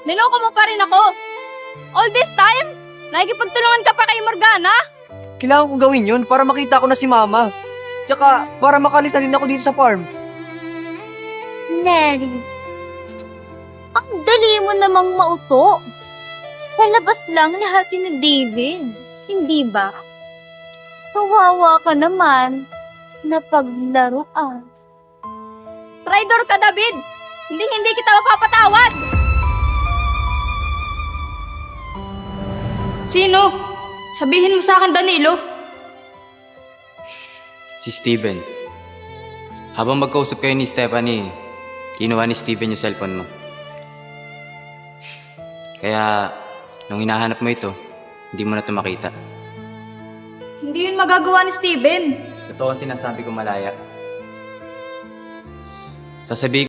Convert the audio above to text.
Niloko mo pa rin ako. All this time, nakikipagtulungan ka pa kay Morgana? Kailangan kong gawin yun para makita ko na si Mama. Tsaka, para makalis na din ako dito sa farm. Neri, ang dali mo namang mauto. Palabas lang lahat ni David, hindi ba? Kawawa ka naman na paglaruan. Traitor ka, David! Hindi kita mapapatawad! Sino? Sabihin mo sa akin, Danilo. Si Steven. Habang magkausap kayo ni Stephanie, kinuha ni Steven yung cellphone mo. Kaya, nung hinahanap mo ito, hindi mo na ito makita. Hindi yun magagawa ni Steven. Totoo ang sinasabi ko, Malaya. Sasabihin